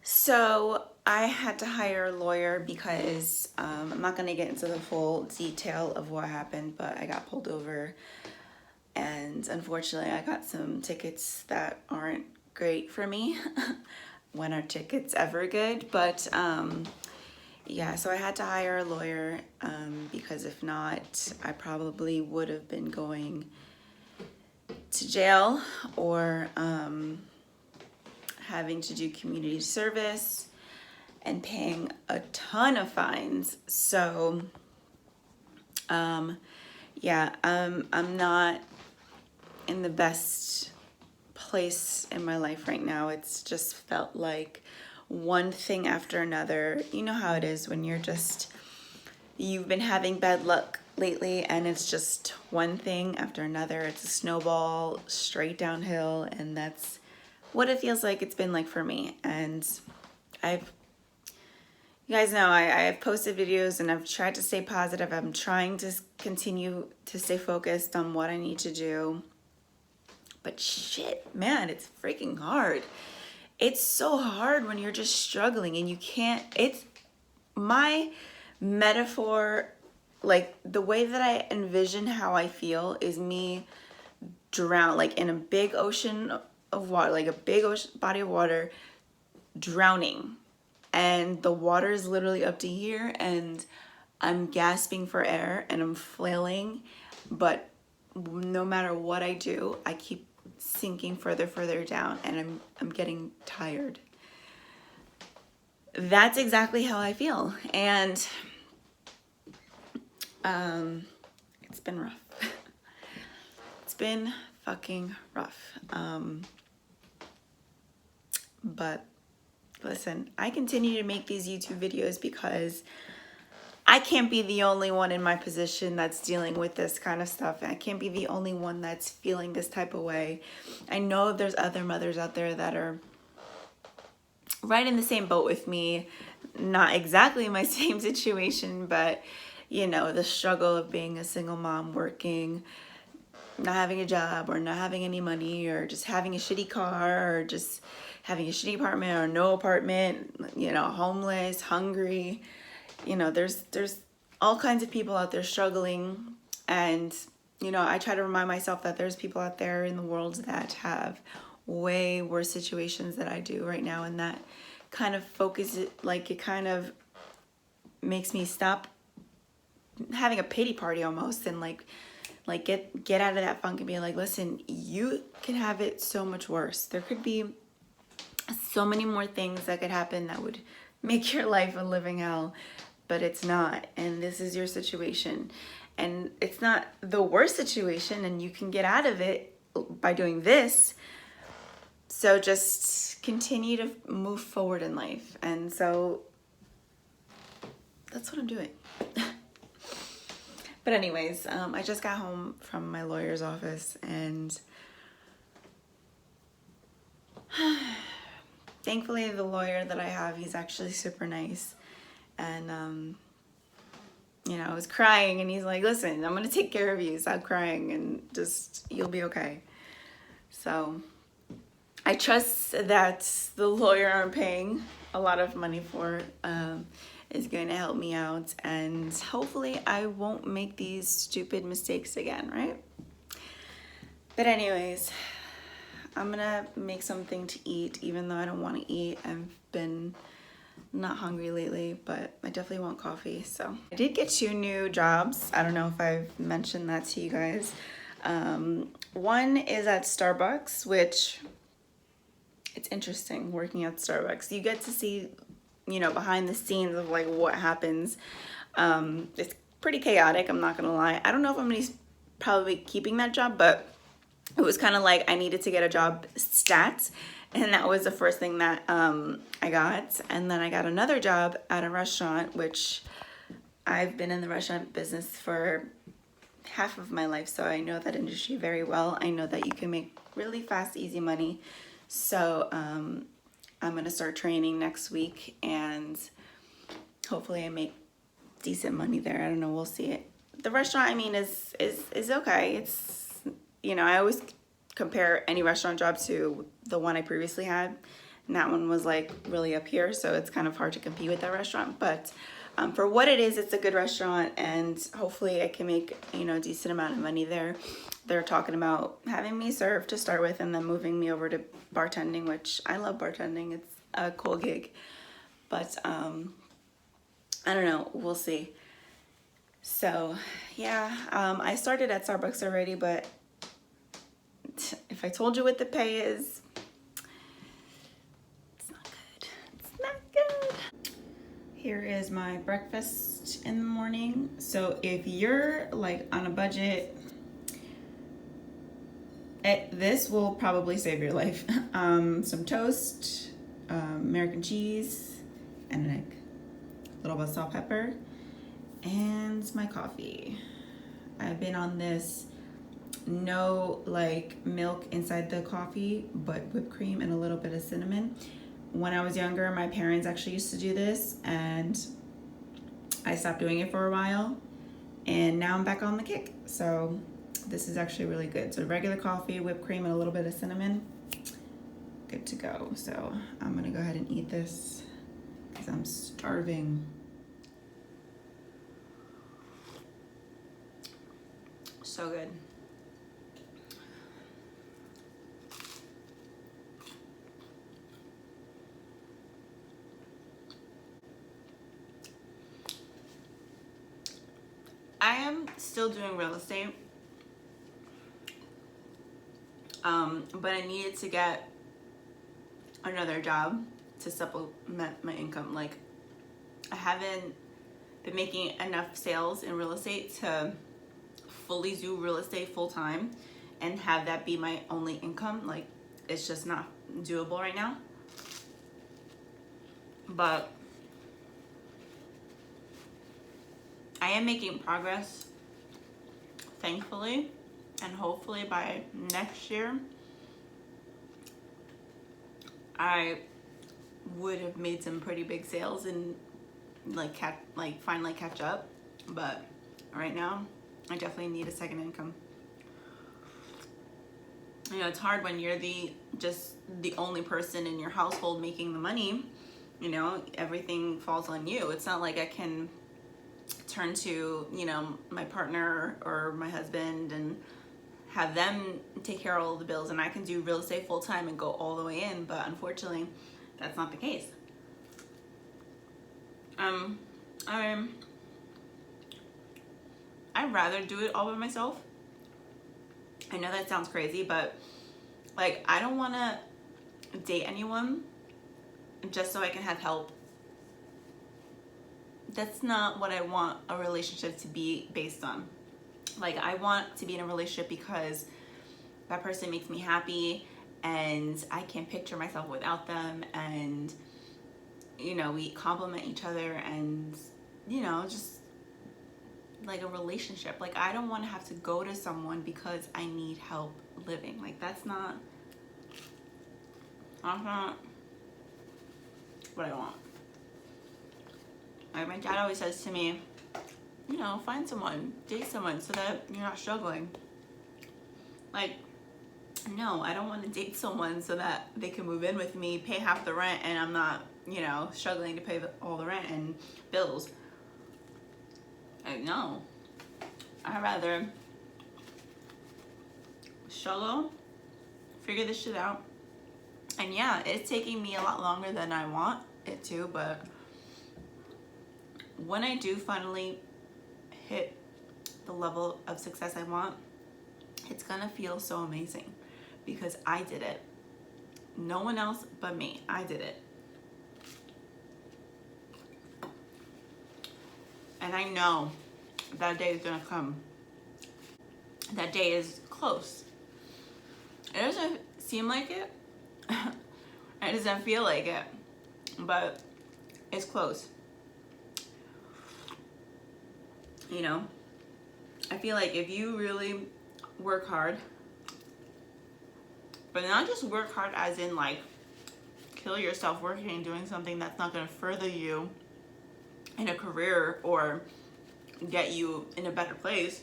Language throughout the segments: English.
So I had to hire a lawyer because I'm not going to get into the full detail of what happened, but I got pulled over and unfortunately I got some tickets that aren't great for me. When are tickets ever good? But yeah, so I had to hire a lawyer because if not, I probably would have been going to jail or having to do community service and paying a ton of fines. So yeah, I'm not in the best place in my life right now. It's just felt like one thing after another. You know how it is when you've been having bad luck lately and it's just one thing after another. It's a snowball straight downhill, and that's what it feels like it's been like for me. And you guys know I've posted videos and I've tried to stay positive. I'm trying to continue to stay focused on what I need to do. But shit, man, it's freaking hard. It's so hard when you're just struggling and you can't, it's my metaphor, like the way that I envision how I feel is me drown, like in a big ocean of water, like a big ocean, body of water, drowning. And the water is literally up to here and I'm gasping for air and I'm flailing, but no matter what I do, I keep sinking further down and I'm getting tired. That's exactly how I feel. And it's been rough. It's been fucking rough. But listen, I continue to make these YouTube videos because I can't be the only one in my position that's dealing with this kind of stuff. I can't be the only one that's feeling this type of way. I know there's other mothers out there that are right in the same boat with me. Not exactly my same situation, but you know, the struggle of being a single mom working, not having a job or not having any money or just having a shitty car or just having a shitty apartment or no apartment, you know, homeless, hungry. You know, there's all kinds of people out there struggling. And, you know, I try to remind myself that there's people out there in the world that have way worse situations than I do right now. And that kind of it kind of makes me stop having a pity party almost and like get out of that funk and be like, listen, you can have it so much worse. There could be so many more things that could happen that would make your life a living hell, but it's not. And this is your situation. And it's not the worst situation, and you can get out of it by doing this. So just continue to move forward in life. And so that's what I'm doing. But anyways, I just got home from my lawyer's office and thankfully the lawyer that I have, he's actually super nice. And, you know, I was crying and he's like, listen, I'm going to take care of you. Stop crying and just, you'll be okay. So I trust that the lawyer I'm paying a lot of money for is going to help me out. And hopefully I won't make these stupid mistakes again, right? But anyways, I'm gonna make something to eat, even though I don't want to eat. I've been not hungry lately, but I definitely want coffee. So I did get 2 new jobs. I don't know if I've mentioned that to you guys. One is at Starbucks, which it's interesting working at Starbucks. You get to see, you know, behind the scenes of like what happens. It's pretty chaotic, I'm not gonna lie. I don't know if I'm gonna probably keeping that job, but it was kind of like I needed to get a job stats, and that was the first thing that I got. And then I got another job at a restaurant, which I've been in the restaurant business for half of my life, so I know that industry very well. I know that you can make really fast, easy money. So I'm gonna start training next week, and hopefully I make decent money there. I don't know, we'll see it. The restaurant, I mean, is okay. It's, you know, I always compare any restaurant job to the one I previously had, and that one was like really up here, so it's kind of hard to compete with that restaurant. But for what it is, it's a good restaurant, and hopefully I can make, you know, a decent amount of money there. They're talking about having me serve to start with and then moving me over to bartending, which I love bartending. It's a cool gig. But I don't know, we'll see. So yeah, I started at Starbucks already, but if I told you what the pay is, it's not good. It's not good. Here is my breakfast in the morning. So if you're like on a budget, this will probably save your life. Some toast, American cheese, and an egg. A little bit of salt, pepper, and my coffee. I've been on this no like milk inside the coffee, but whipped cream and a little bit of cinnamon. When I was younger, my parents actually used to do this, and I stopped doing it for a while, and now I'm back on the kick. So this is actually really good. So regular coffee, whipped cream, and a little bit of cinnamon. Good to go. So I'm gonna go ahead and eat this because I'm starving. So good. I am still doing real estate, but I needed to get another job to supplement my income. Like, I haven't been making enough sales in real estate to fully do real estate full time and have that be my only income. Like, it's just not doable right now. But I am making progress, thankfully, and hopefully by next year I would have made some pretty big sales and finally catch up. But right now I definitely need a second income. You know, it's hard when you're just the only person in your household making the money. You know, everything falls on you. It's not like I can turn to, you know, my partner or my husband and have them take care of all the bills, and I can do real estate full time and go all the way in. But unfortunately, that's not the case. I'd rather do it all by myself. I know that sounds crazy, but like, I don't want to date anyone just so I can have help. That's not what I want a relationship to be based on. Like, I want to be in a relationship because that person makes me happy and I can't picture myself without them, and, you know, we complement each other, and, you know, just like a relationship. Like, I don't want to have to go to someone because I need help living. Like, that's not what I want. Like, my dad always says to me, you know, find someone, date someone so that you're not struggling. Like, no, I don't want to date someone so that they can move in with me, pay half the rent, and I'm not, you know, struggling to pay all the rent and bills. Like, no. I'd rather struggle, figure this shit out. And yeah, it's taking me a lot longer than I want it to, but when I do finally hit the level of success I want, it's gonna feel so amazing because I did it. No one else but me. I did it. And I know that day is gonna come. That day is close. It doesn't seem like it. It doesn't feel like it, but it's close. You know, I feel like if you really work hard, but not just work hard as in like kill yourself working and doing something that's not going to further you in a career or get you in a better place.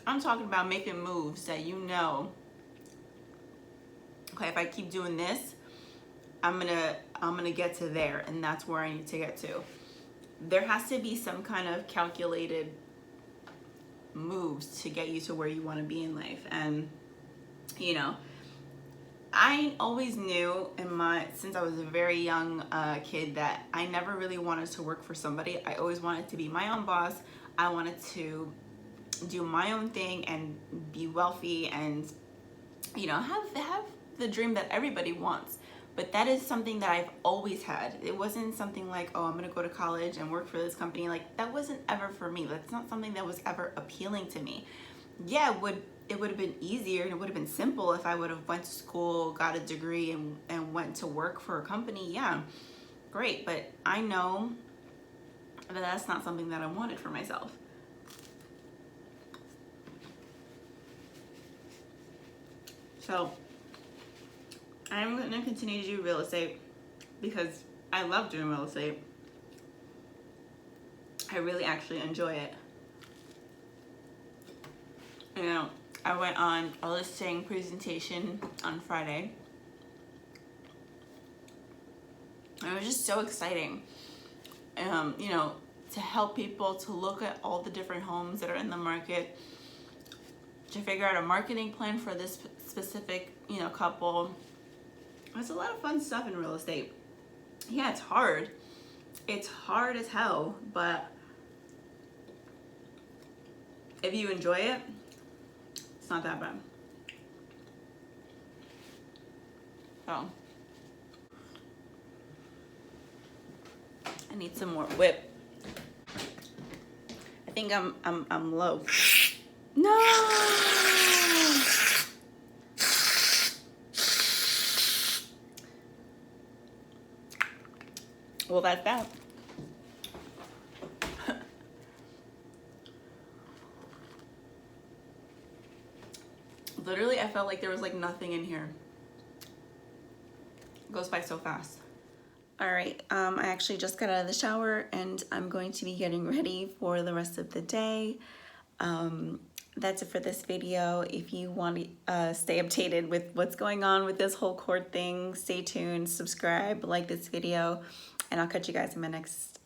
I'm talking about making moves that you know, okay, if I keep doing this, I'm gonna get to there, and that's where I need to get to. There has to be some kind of calculated moves to get you to where you want to be in life. And you know, I always knew since I was a very young kid that I never really wanted to work for somebody. I always wanted to be my own boss. I wanted to do my own thing and be wealthy and, you know, have the dream that everybody wants. But that is something that I've always had. It wasn't something like, oh, I'm gonna go to college and work for this company. Like, that wasn't ever for me. That's not something that was ever appealing to me. Yeah, it would have been easier and it would have been simple if I would have went to school, got a degree, and went to work for a company. Yeah, great. But I know that that's not something that I wanted for myself. So I'm going to continue to do real estate because I love doing real estate. I really actually enjoy it. You know, I went on a listing presentation on Friday. And it was just so exciting, you know, to help people to look at all the different homes that are in the market, to figure out a marketing plan for this specific, you know, couple. It's a lot of fun stuff in real estate. Yeah, it's hard. It's hard as hell, but if you enjoy it, it's not that bad. So I need some more whip. I think I'm low. No. Well, that's that. Literally, I felt like there was like nothing in here. It goes by so fast. All right, I actually just got out of the shower and I'm going to be getting ready for the rest of the day. That's it for this video. If you want to stay updated with what's going on with this whole court thing, stay tuned, subscribe, like this video, and I'll catch you guys in my next